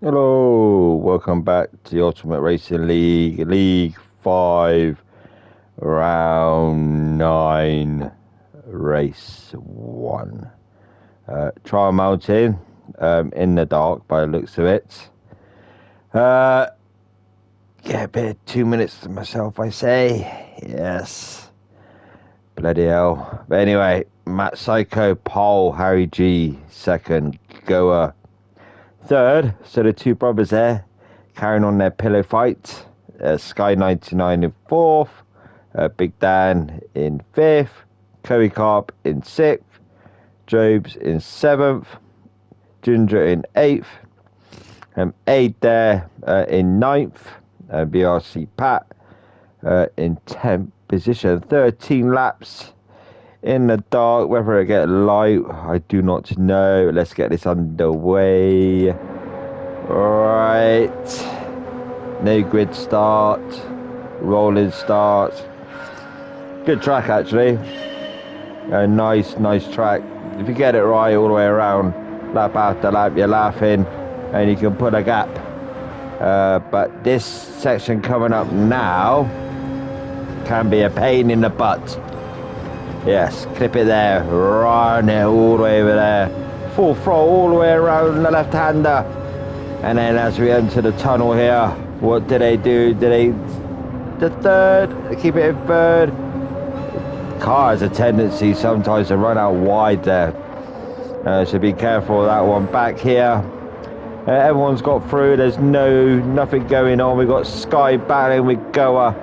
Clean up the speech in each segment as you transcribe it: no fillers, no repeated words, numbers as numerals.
Hello, welcome back to the Ultimate Racing League, League 5, Round 9, Race 1. Trial Mountain, in the dark by the looks of it. Uh, yeah, a bit of 2 minutes to myself, I say. Yes, bloody hell. But anyway, Matt Psycho, pole, Harry G, second, Goa, third. So the two brothers there carrying on their pillow fight. Sky 99 in fourth, Big Dan in fifth, Chloe Carp in sixth, Jobs in seventh, Ginger in eighth, Aid there in ninth, BRC Pat in 10th position. 13 laps in the dark. Whether it get light, I do not know. Let's get this underway. Right. No grid start. Rolling start. Good track, actually. A nice track. If you get it right all the way around, lap after lap, you're laughing and you can put a gap. But this section coming up now can be a pain in the butt. Yes, clip it there, run it all the way over there. Full throttle all the way around the left-hander. And then as we enter the tunnel here, what do? The third, keep it in third. Car has a tendency sometimes to run out wide there. So be careful of that one. Back here, everyone's got through. There's nothing going on. We've got Sky battling with Goa.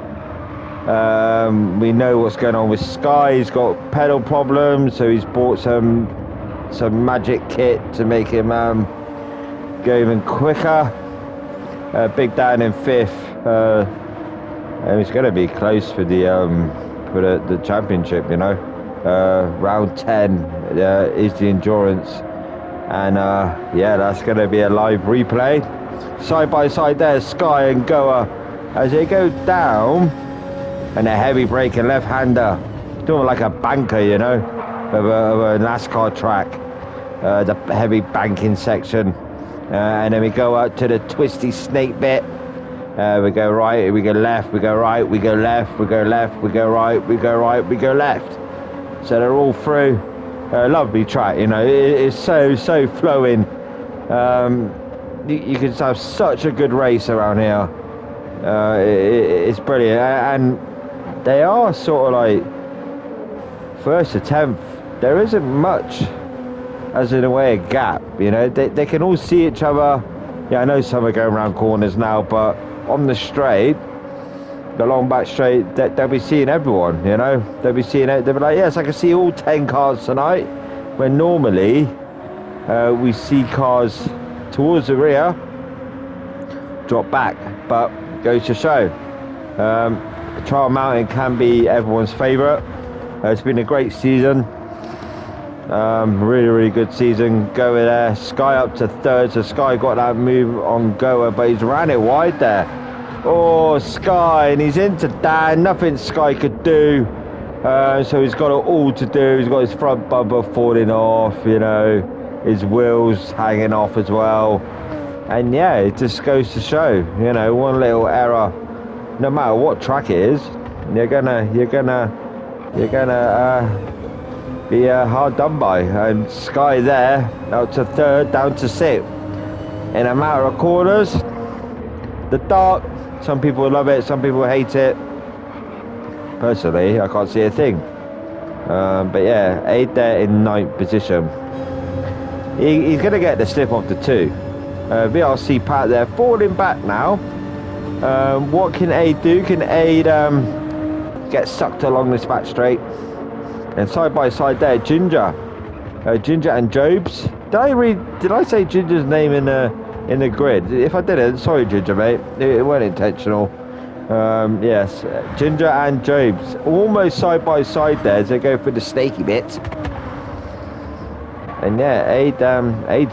We know what's going on with Sky. He's got pedal problems, so he's bought some magic kit to make him go even quicker. Big Dan in fifth, and it's going to be close for the championship. You know, round 10 is the endurance, and yeah, that's going to be a live replay. Side by side there, Sky and Goa as they go down, and a heavy braking left-hander, doing like a banker, you know, of a NASCAR track. The heavy banking section. And then we go out to the twisty snake bit. We go right, we go left, we go right, we go left, we go left, we go right, we go right, we go left. So they're all through. Lovely track, you know. It's so flowing. You can have such a good race around here. It's brilliant, and they are sort of like first to 10th. There isn't much as in a way a gap, you know. They can all see each other. Yeah, I know some are going around corners now, but on the straight, the long back straight, they'll be seeing everyone, you know. They'll be seeing it. They'll be like, yes, I can see all 10 cars tonight, when normally we see cars towards the rear drop back. But goes to show, Trial Mountain can be everyone's favourite. It's been a great season. Really good season. Goa there, Sky up to third, so Sky got that move on Goa, but he's ran it wide there. Oh, Sky, and he's into Dan, nothing Sky could do, so he's got it all to do. He's got his front bumper falling off, you know, his wheels hanging off as well, and yeah, it just goes to show, you know, one little error, no matter what track it is, you're gonna be hard done by. And Sky there, out to third, down to sixth. In a matter of corners, the dark, some people love it, some people hate it. Personally, I can't see a thing. But yeah, Aid there in ninth position. He's going to get the slip off the two. VRC Pat there, falling back now. What can Aid do? Can Aid get sucked along this back straight? And side by side there, Ginger and Jobs. Did I say Ginger's name in the grid? If I didn't, sorry, Ginger, mate. It weren't intentional. Yes, Ginger and Jobs almost side by side there as they go for the snaky bit. And yeah, Aid's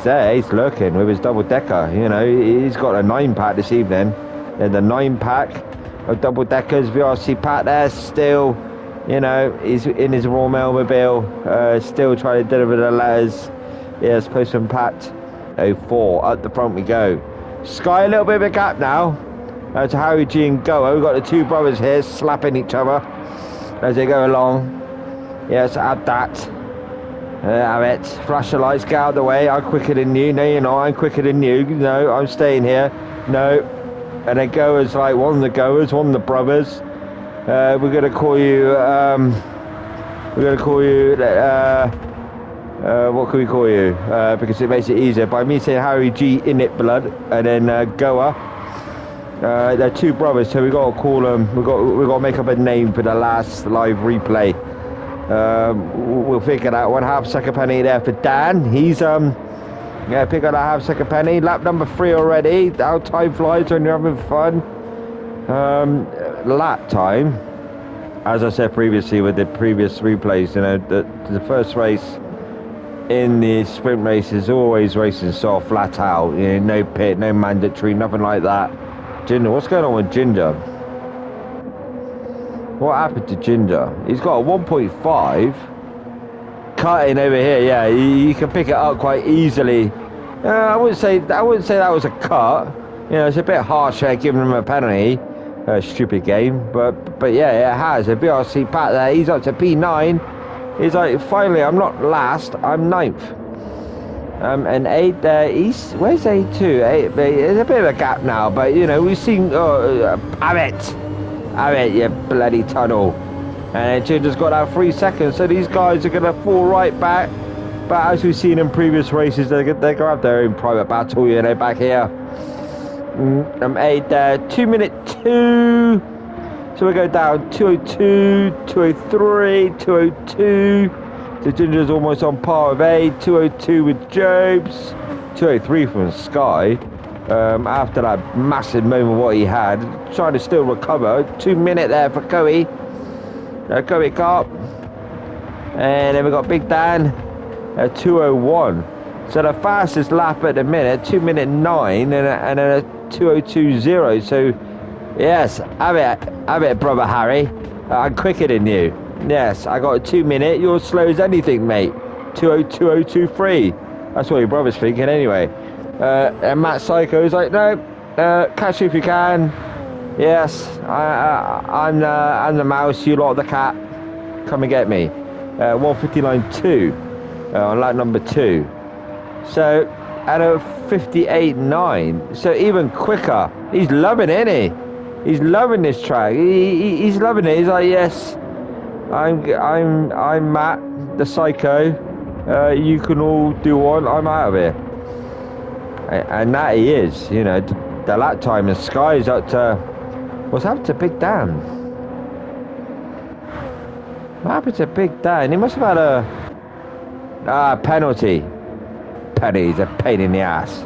there. Aid's lurking with his double decker. You know, he's got a 9-pack this evening. And the 9-pack of double deckers. VRC Pat there still. You know, he's in his Raw Mailmobile, still trying to deliver the letters. Yes, Postman Pat 04, up the front we go. Sky, a little bit of a gap now. To Harry G and Goa. We've got the two brothers here slapping each other as they go along. Yes, add that. Have it. Flash the lights, get out of the way. I'm quicker than you. No, you're not. I'm quicker than you. No, I'm staying here. No. And then Goa's like one of the Goas, one of the brothers. We're going to call you... what can we call you? Because it makes it easier. By me saying Harry G in it blood, and then Goa. They're two brothers, so we got to call them. We got to make up a name for the last live replay. We'll figure that 1/2 second penny there for Dan. He's yeah, pick up that 1/2 second penny. Lap number 3 already. How time flies when you're having fun. Lap time, as I said previously with the previous replays, you know, the first race in the sprint race is always racing soft, flat out. You know, no pit, no mandatory, nothing like that. Ginger, what's going on with Ginger? What happened to Ginger? He's got a 1.5 cutting over here. Yeah, you can pick it up quite easily. I wouldn't say that was a cut. You know, it's a bit harsh giving him a penalty. Stupid game, but yeah, it has a BRC Pat there. He's up to P9. He's like, finally, I'm not last. I'm 9th. And 8 there. Where's A2? There's a bit of a gap now, but you know, we've seen. Have it, you bloody tunnel. And Ginger's got that 3 seconds, so these guys are going to fall right back. But as we've seen in previous races, they're going to have their own private battle, you know, back here. 8 there, 2 minute 2. So we go down 202, 203, 202. So Ginger's almost on par with 8, 202 with Jobs, 203 from Sky. After that massive moment what he had, trying to still recover. 2 minute there for Coey. Coey Carp. And then we got Big Dan at 201. So the fastest lap at the minute, 2 minute 9 and a 202.0. So yes, have it, brother Harry. I'm quicker than you. Yes, I got a 2 minute. You're slow as anything, mate. 202.023. That's what your brother's thinking anyway. And Matt Psycho is like, no, catch you if you can. Yes, I'm the mouse. You lot are the cat. Come and get me. 159.2 on lap number 2. So at a 58.9. So even quicker. He's loving it, isn't he? He's loving this track. He's loving it. He's like, yes, I'm Matt, the Psycho. You can all do one. I'm out of here. And that he is. You know, the lap time and Sky is up to. What's happened to Big Dan? What happened to Big Dan? He must have had a penalty. Penalty's a pain in the ass.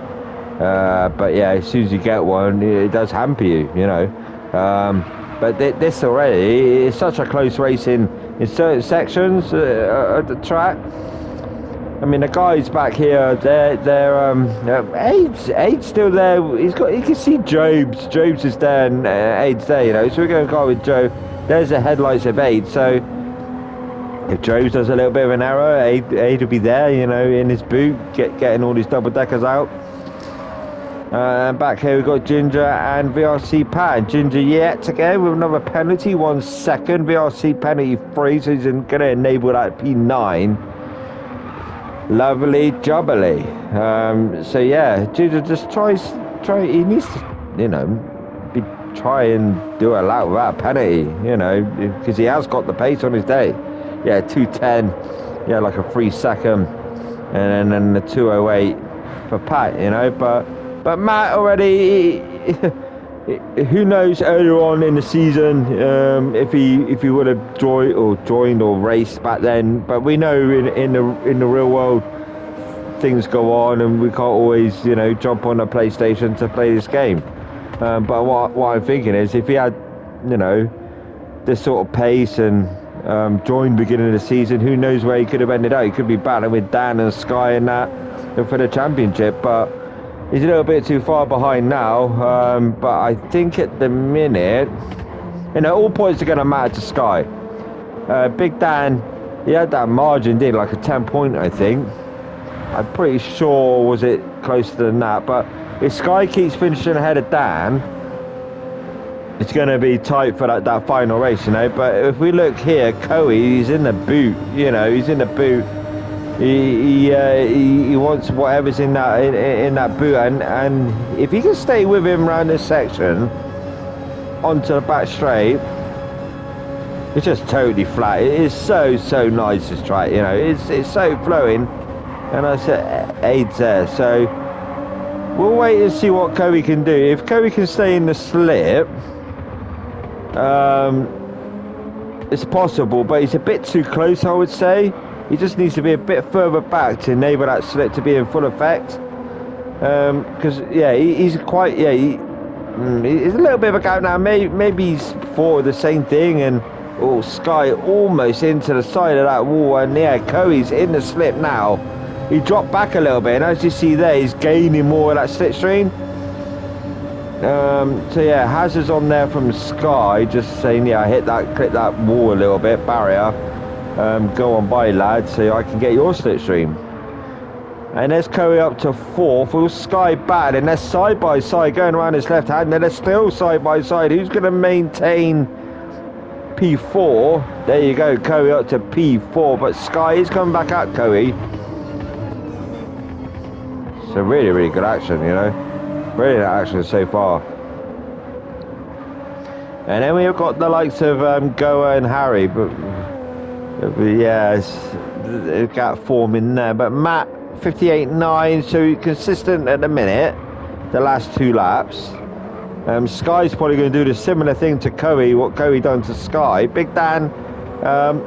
But yeah, as soon as you get one, it does hamper you, you know. But this already is such a close race in certain sections of the track. I mean, the guys back here, they're Aid's still there. You can see Jobs. Jobs is there and Aid's there, you know. So we're going to go with Joe. There's the headlights of Aid. So if Jobs does a little bit of an error, Aid will be there, you know, in his boot, getting all these double deckers out. And back here we've got Ginger and VRC Pat. Ginger yet again with another penalty, 1 second. VRC penalty free, so he's going to enable that P9. Lovely jubbly. So yeah, Ginger just try. He needs to, you know, try and do a lap without a penalty, you know, because he has got the pace on his day. Yeah, 210. Yeah, like a 3 second, and then the 208 for Pat, you know, but Matt already, who knows earlier on in the season if he would have joined or raced back then. But we know in the real world things go on, and we can't always, you know, jump on a PlayStation to play this game. But what I'm thinking is, if he had, you know, this sort of pace and joined beginning of the season, who knows where he could have ended up. He could be battling with Dan and Sky and that for the championship, but he's a little bit too far behind now. But I think at the minute, you know, all points are going to matter to Sky. Big Dan, he had that margin, like a 10 point, I think. I'm pretty sure was it closer than that, but if Sky keeps finishing ahead of Dan, it's going to be tight for that final race, you know. But if we look here, Coey, he's in the boot, you know, he's in the boot. He wants whatever's in that boot, and if he can stay with him around this section onto the back straight, it's just totally flat. It is so nice, this track, you know. It's so flowing, and I said Aid's there, so we'll wait and see what Coey can do. If Coey can stay in the slip, it's possible, but he's a bit too close, I would say. He just needs to be a bit further back to enable that slip to be in full effect. Because yeah, he's quite he's a little bit of a gap now. Maybe he's thought of the same thing, and Sky almost into the side of that wall, and yeah, Coey's in the slip now. He dropped back a little bit, and as you see there, he's gaining more of that slipstream. So yeah, Hazard's on there from Sky, just saying, yeah, clip that wall a little bit, barrier. Go on by, lad, so I can get your slipstream. And there's Coey up to 4th. Will Sky bad, and they're side by side going around his left hand, and they're still side by side. Who's going to maintain P4? There you go, Coey up to P4, but Sky is coming back at Coey. So really good action, you know. Brilliant action so far. And then we've got the likes of Goa and Harry, but yeah, they've got form in there. But Matt, 58.9, so consistent at the minute, the last 2 laps. Sky's probably going to do the similar thing to Coey, what Coey done to Sky. Big Dan,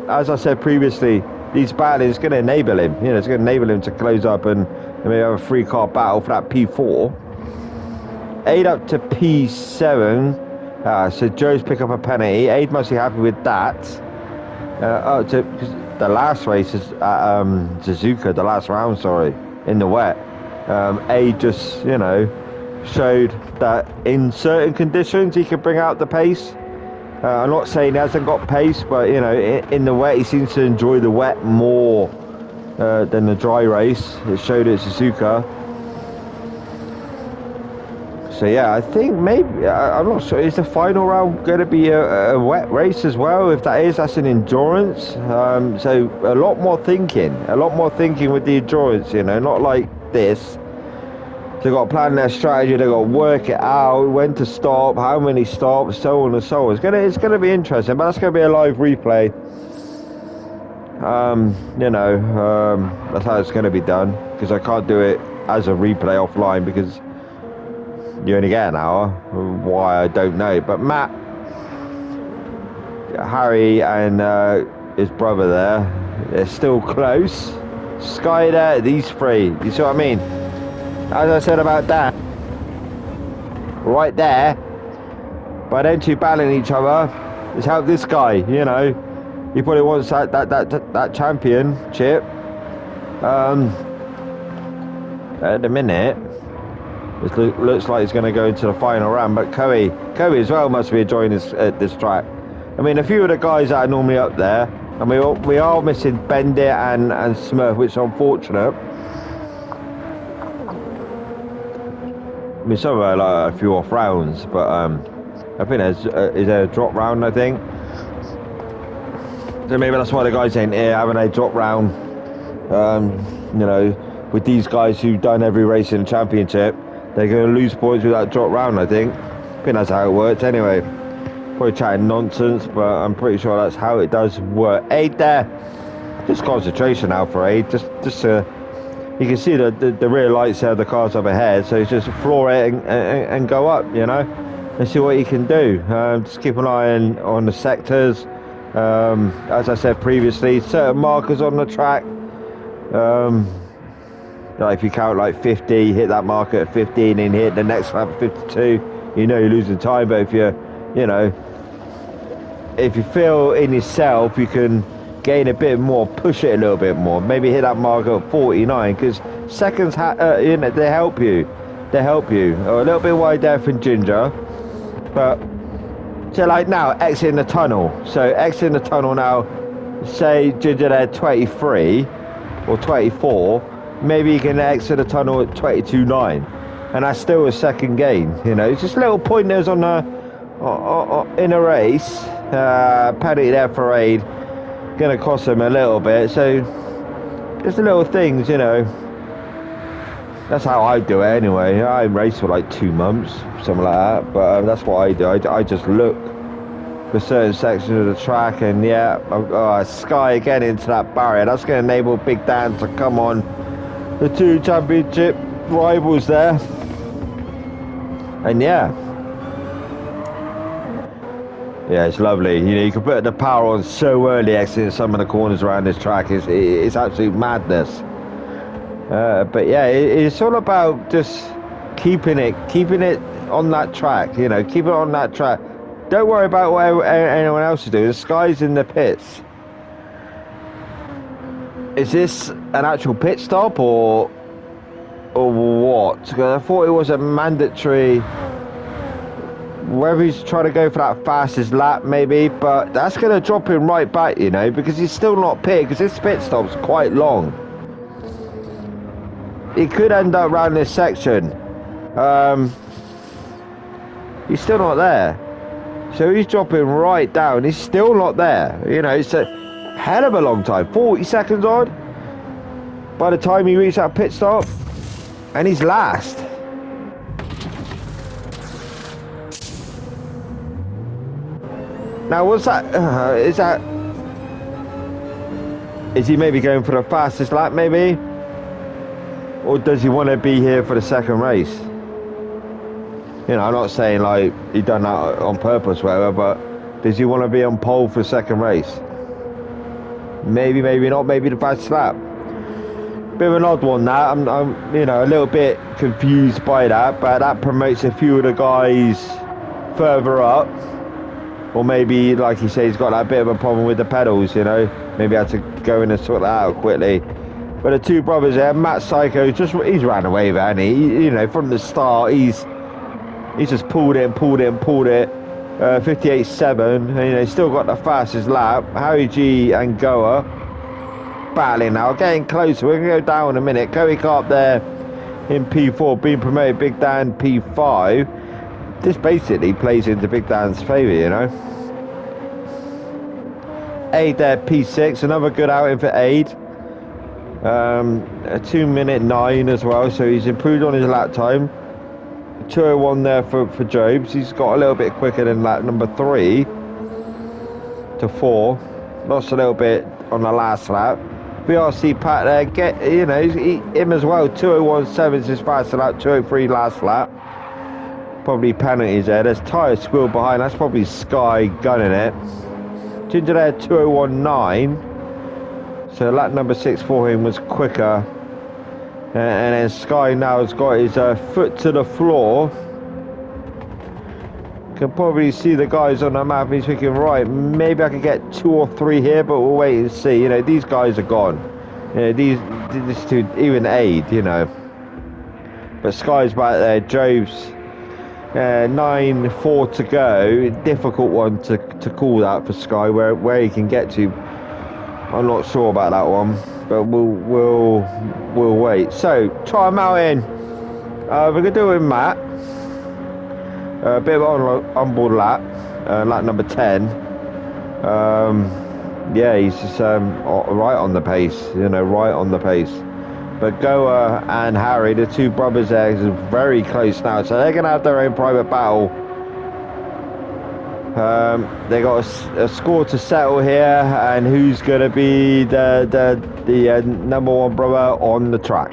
as I said previously, these battles going to enable him. You know, it's going to enable him to close up and maybe have a 3-car battle for that P4. 8 up to P7. So Joe's pick up a penalty. Aid must be happy with that. Because the last race is at Suzuka, the last round, sorry, in the wet. Aid just, you know, showed that in certain conditions he can bring out the pace. I'm not saying he hasn't got pace, but you know, in the wet he seems to enjoy the wet more than the dry race. It showed at Suzuka. So yeah, I think maybe, I'm not sure, is the final round going to be a wet race as well? If that is, that's an endurance. So a lot more thinking with the endurance, you know, not like this. They've got to plan their strategy, they've got to work it out, when to stop, how many stops, so on and so on. It's gonna be interesting, but that's going to be a live replay. You know, that's how it's going to be done, because I can't do it as a replay offline, because you only get an hour. Why, I don't know. But Matt, Harry and his brother there, they're still close. Sky there, these 3, you see what I mean? As I said about that, right there, by them 2 battling each other, it's helped this guy, you know. He probably wants that championship. At the minute, it looks like he's going to go into the final round, but Coey as well must be enjoying this track. I mean, a few of the guys that are normally up there, and we are missing Bendit and Smurf, which is unfortunate. I mean, some are like a few off rounds, but I think is there a drop round, I think. So maybe that's why the guys ain't here, having a drop round. You know, with these guys who've done every race in the championship, they're going to lose points with that drop round, I think. That's how it works anyway. Probably chatting nonsense, but I'm pretty sure that's how it does work. Aid there. Just concentration now for Aid. Just you can see the rear lights there, the cars up ahead, so it's just floor it and go up, you know, and see what he can do. Just keep an eye on the sectors. As I said previously, certain markers on the track. Like if you count like 50, hit that marker at 15 and hit the next one at 52, you know you're losing time. But if you feel in yourself you can gain a bit more, push it a little bit more, maybe hit that marker at 49, because seconds you know, they help you a little bit wide there from Ginger. But so like now exiting the tunnel, now, say Ginger there 23 or 24, maybe you can exit the tunnel at 22.9. and that's still a second gain. You know, it's just little pointers on in a race. Penalty there for aid, gonna cost them a little bit. So just the little things, you know. That's how I do it anyway. I race for like 2 months, something like that. But that's what I do. I just look for certain sections of the track, and yeah, Sky again into that barrier. That's going to enable Big Dan to come on. The 2 championship rivals there, and yeah, it's lovely. You know, you can put the power on so early exiting some of the corners around this track. It's absolute madness. But yeah, it's all about just keeping it on that track. You know, keep it on that track. Don't worry about what anyone else is doing. The Sky's in the pits. Is this an actual pit stop or what? Because I thought it was a mandatory. Whether he's trying to go for that fastest lap, maybe, but that's going to drop him right back, you know, because he's still not pit. Because this pit stop's quite long. He could end up around this section. He's still not there. So he's dropping right down. He's still not there. You know, it's a hell of a long time. 40 seconds on by the time he reaches that pit stop. And he's last. Now, what's that? Is he maybe going for the fastest lap, maybe? Or does he want to be here for the second race? You know, I'm not saying like he done that on purpose, whatever, but does he want to be on pole for the second race? Maybe, maybe not. Maybe the fastest lap. Bit of an odd one. That I'm, you know, a little bit confused by that, but that promotes a few of the guys further up. Or maybe, like you say, he's got that bit of a problem with the pedals. You know, maybe I had to go in and sort that out quickly. But the 2 brothers there, Matt Psycho, he's ran away there, hasn't he? You know, from the start, he's just pulled it. 58.7, and, you know, he's still got the fastest lap. Harry G and Goa battling now, getting closer. We're going to go down in a minute. Coey Carp there in P4, being promoted. Big Dan P5. This basically plays into Big Dan's favour, you know. Aid there, P6, another good outing for Aid. A 2:09 as well, so he's improved on his lap time. 2:01 there for Jobs. He's got a little bit quicker than lap number 3 to 4. Lost a little bit on the last lap. BRC Pat there, you know, him as well. 2:01.7 is his fastest lap. 2:03 last lap. Probably penalties there. There's tyre squeal behind. That's probably Sky gunning it. Ginger there, 2:01.9. So lap number 6 for him was quicker. And then Sky now has got his foot to the floor. Can probably see the guys on the map. He's thinking, right, maybe I could get 2 or 3 here, but we'll wait and see. You know, these guys are gone. You know, these 2, even Aid, you know. But Sky's back there. Jobs, 9.4 to go. Difficult one to call that for Sky, where he can get to. I'm not sure about that one, but we'll wait. So try him out in. We're gonna do it with Matt. A bit of an onboard lap, lap number 10. Yeah, he's just right on the pace. You know, right on the pace. But Goa and Harry, the 2 brothers there, is very close now, so they're gonna have their own private battle. They got a score to settle here, and who's going to be the number 1 brother on the track?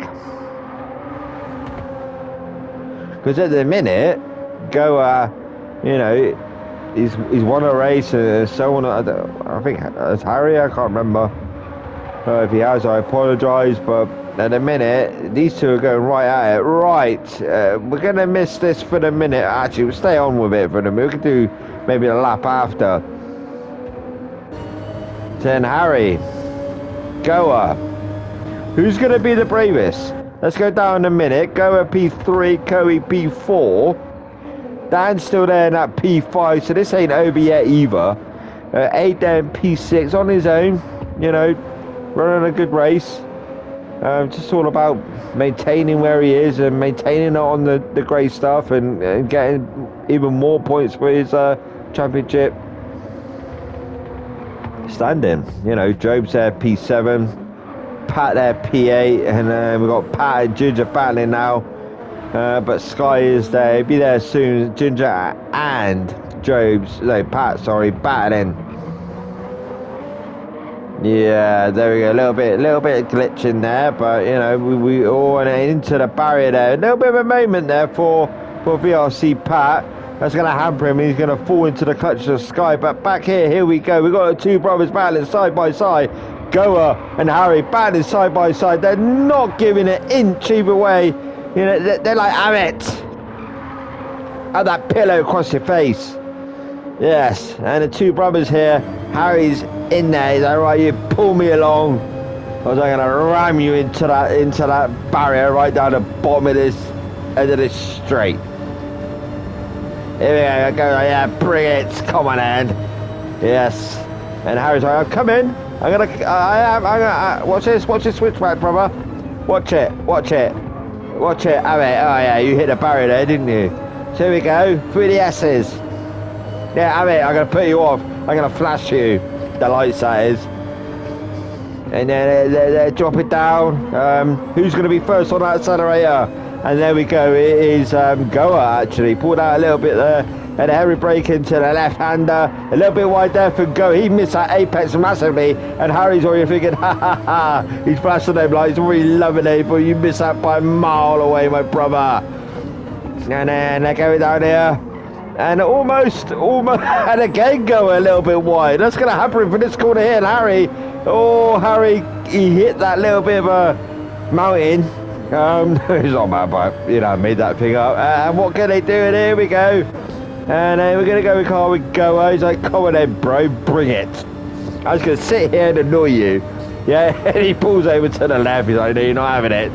Because at the minute, Goa, you know, he's won a race and so on. I think it's Harry. I can't remember. If he has, I apologise. But at the minute, these 2 are going right at it. Right, we're going to miss this for the minute. Actually, we'll stay on with it for the minute. We could do maybe a lap after. Then Harry, Goa. Who's going to be the bravest? Let's go down in a minute. Goa P3, Coey P4. Dan's still there in that P5, so this ain't over yet either. Aid there in P6 on his own, you know, running a good race. Just all about maintaining where he is and maintaining it on the grey stuff and getting even more points for his championship standing. You know, Job's there P7, Pat there P8, and we've got Pat and Ginger battling now. But Sky is there, he'll be there soon. Ginger and Pat, sorry, battling. Yeah, there we go. A little bit of glitch in there, but you know, we all went into the barrier there. A little bit of a moment there for VRC Pat. That's going to hamper him. He's going to fall into the clutches of Sky. But back here we go. We've got the two brothers battling side by side. Goa and Harry battling side by side. They're not giving an inch either way. You know, they're like, have it. Have that pillow across your face. Yes, and the two brothers here. Harry's in there. He's like, right, you pull me along, or I'm going to ram you into that barrier right down the bottom of this straight. Here we go, yeah, bring it, come on, Ed. Yes, and Harry's like, I'm coming. I'm gonna, watch this switchback, brother. Watch it. Have it. Oh yeah, you hit the barrier there, didn't you? So here we go, through the S's. Yeah, have it. I'm gonna put you off. I'm gonna flash you. The lights, that is. And then they drop it down. Who's gonna be first on that accelerator? And there we go. It is Goa actually pulled out a little bit there. And a heavy brake into the left-hander. A little bit wide there for Goa. He missed that apex massively. And Harry's already thinking, ha ha ha. He's flashing them lights, really loving it. But you missed that by a mile away, my brother. And then they're going down here. And almost, and again go a little bit wide. That's going to happen for this corner here. And Harry, he hit that little bit of a mountain. It's not bad, but, you know, I made that thing up. And what can they do? And here we go. And we're going to go with car with Goa. He's like, come on then, bro, bring it. I was going to sit here and annoy you. Yeah, and he pulls over to the left. He's like, no, you're not having it.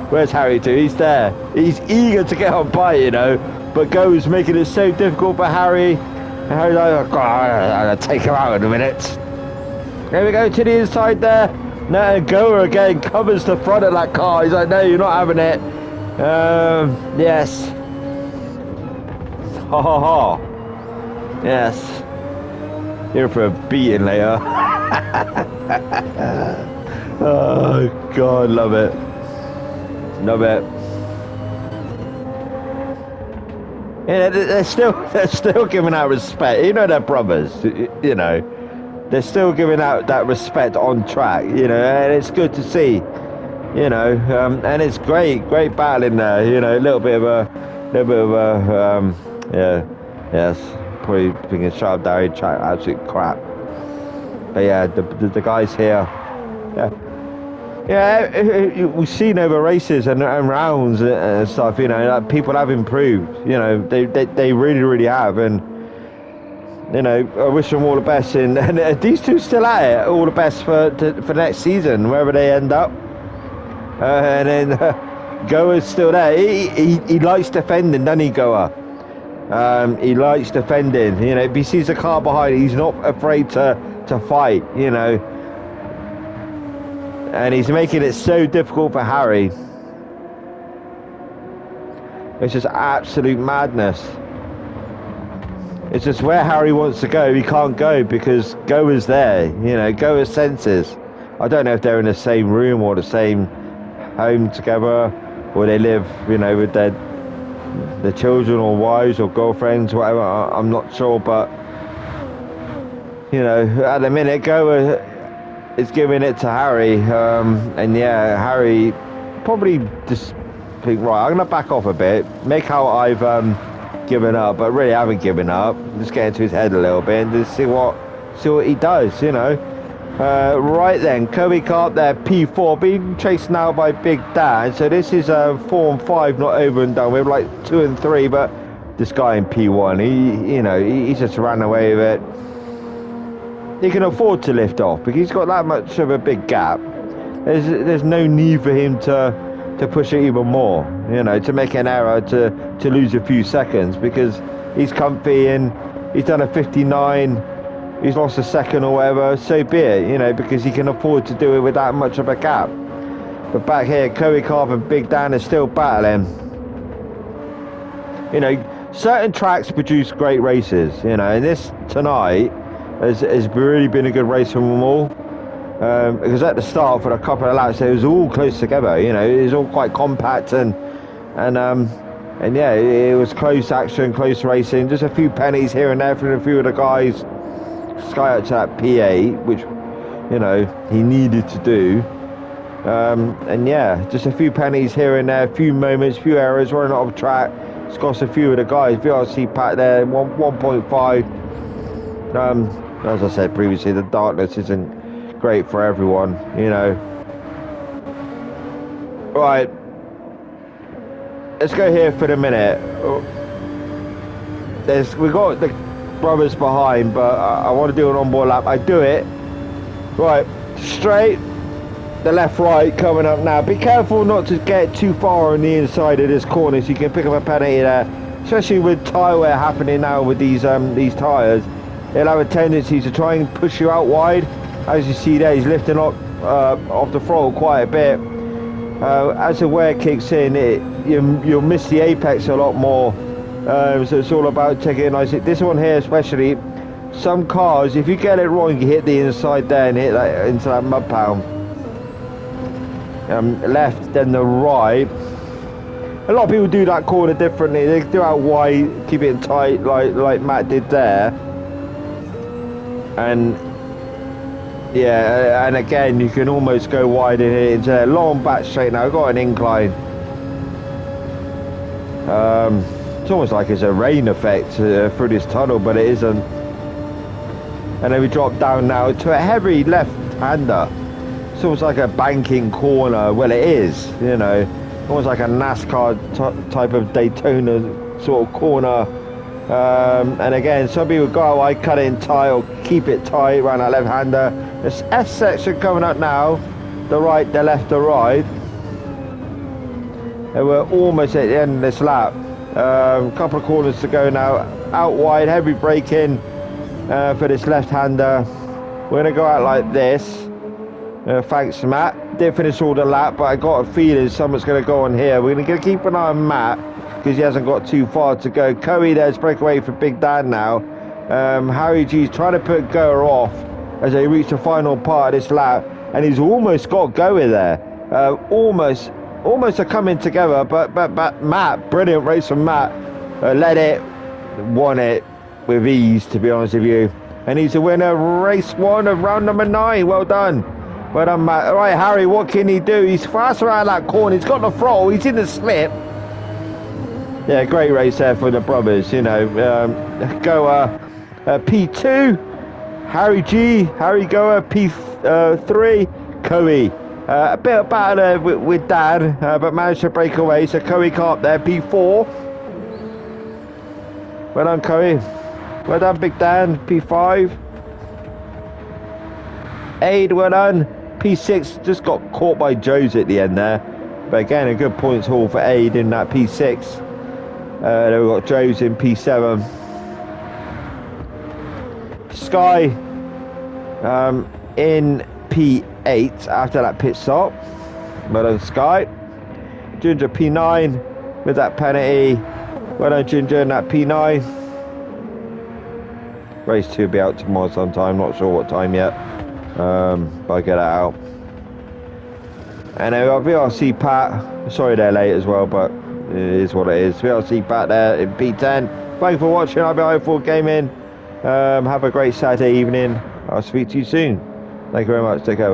Where's Harry too? He's there. He's eager to get on by, you know. But Go's making it so difficult for Harry. And Harry's like, oh, I'm going to take him out in a minute. There we go to the inside there. No, Goa again covers the front of that car. He's like, no, you're not having it. Yes. Ha ha ha. Yes. You're for a beating later. Oh, God, love it. Love it. Yeah, they're still giving out respect. You know, they're brothers. You know, they're still giving out that respect on track. You know, and it's good to see. You know, and it's great battling there. You know, a little bit of a, yeah, yes, probably thinking sharp Derry track, absolute crap. But yeah, the guys here, yeah, we've seen over races and rounds and stuff, you know, like people have improved, you know, they really have, and you know, I wish them all the best, and these two still at it, all the best for next season, wherever they end up. And then Goa's still there. He likes defending, doesn't he, Goa? He likes defending, you know, if he sees a car behind, he's not afraid to fight, you know. And he's making it so difficult for Harry. It's just absolute madness. It's just where Harry wants to go, he can't go because Goa's there, you know, Goa's senses. I don't know if they're in the same room or the same home together, or they live, you know, with their children or wives or girlfriends, whatever, I'm not sure, but, you know, at the minute, Goa is giving it to Harry, and yeah, Harry probably just think, right, I'm going to back off a bit, make out I've given up, but really I haven't given up, just get into his head a little bit and just see what he does, you know. Right then, Kobe Carp there, P4, being chased now by Big Dan, so this is 4 and 5, not over and done with, like 2 and 3, but this guy in P1, he just ran away with it. He can afford to lift off because he's got that much of a big gap. There's no need for him to push it even more, you know, to make an error, to lose a few seconds, because he's comfy and he's done a 59, he's lost a second or whatever, so be it, you know, because he can afford to do it with that much of a gap. But back here, Coe Carp and Big Dan are still battling. You know, certain tracks produce great races, you know, and this tonight has really been a good race from them all. Because at the start, for a couple of laps, it was all close together, you know, it was all quite compact and yeah, it was close action, close racing, just a few pennies here and there from a few of the guys. Sky up to that P8, which, you know, he needed to do. And yeah, just a few pennies here and there, a few moments, a few errors, running off track. It's cost a few of the guys. VRC Pat there, 1.5. As I said previously, the darkness isn't great for everyone, you know. Right, let's go here for the minute. We got the brothers behind, but I want to do an onboard lap. I do it. Right, straight. The left right coming up now. Be careful not to get too far on the inside of this corner so you can pick up a penalty there, especially with tyre wear happening now with these tyres. They'll have a tendency to try and push you out wide. As you see there, he's lifting up off the throttle quite a bit. As the wear kicks in, you'll miss the apex a lot more. So it's all about taking it nice. This one here especially, some cars, if you get it wrong, you hit the inside there and hit that into that mud pound. Left, then the right. A lot of people do that corner differently. They do out wide, keep it tight, like Matt did there. And yeah, and again, you can almost go wide and hit into there. Long back straight now. I've got an incline. It's almost like it's a rain effect through this tunnel, but it isn't. And then we drop down now to a heavy left-hander. It's almost like a banking corner. Well, it is, you know, almost like a NASCAR type of Daytona sort of corner. And again, some people go out wide, cut it in tight, or keep it tight around that left-hander. This S section coming up now. The right, the left, the right. And we're almost at the end of this lap. Couple of corners to go now. Out wide, heavy braking for this left-hander. We're going to go out like this. Thanks, Matt. Didn't finish all the lap, but I got a feeling someone's going to go on here. We're going to keep an eye on Matt because he hasn't got too far to go. Coe there's breakaway for Big Dan now. Harry G's trying to put Goer off as they reach the final part of this lap, and he's almost got Goer there. Almost are coming together, but Matt, brilliant race from Matt. Led it, won it with ease, to be honest with you. And he's a winner, race 1 of round number 9. Well done. Well done, Matt. Right, Harry, what can he do? He's fast around that corner. He's got the throttle. He's in the slip. Yeah, great race there for the brothers, you know. Goer P2. Harry G. Harry Goer P3. Coe. A bit of battle with Dan, but managed to break away. So Coe Carp there, P4. Well done, Coe. Well done, Big Dan, P5. Aid, well done. P6 just got caught by Joe's at the end there. But again, a good points haul for Aid in that P6. Then we've got Joe's in P7. Sky in P8 after that pit stop. Well done, Sky. Ginger P9 with that penalty. Well done, Ginger, in that P9. Race 2 will be out tomorrow sometime. Not sure what time yet. But I get it out. And then we've got VRC Pat. Sorry they're late as well, but it is what it is. VRC Pat there in P10. Thanks for watching. I'll be i4 Gaming. Have a great Saturday evening. I'll speak to you soon. Thank you very much. Take care.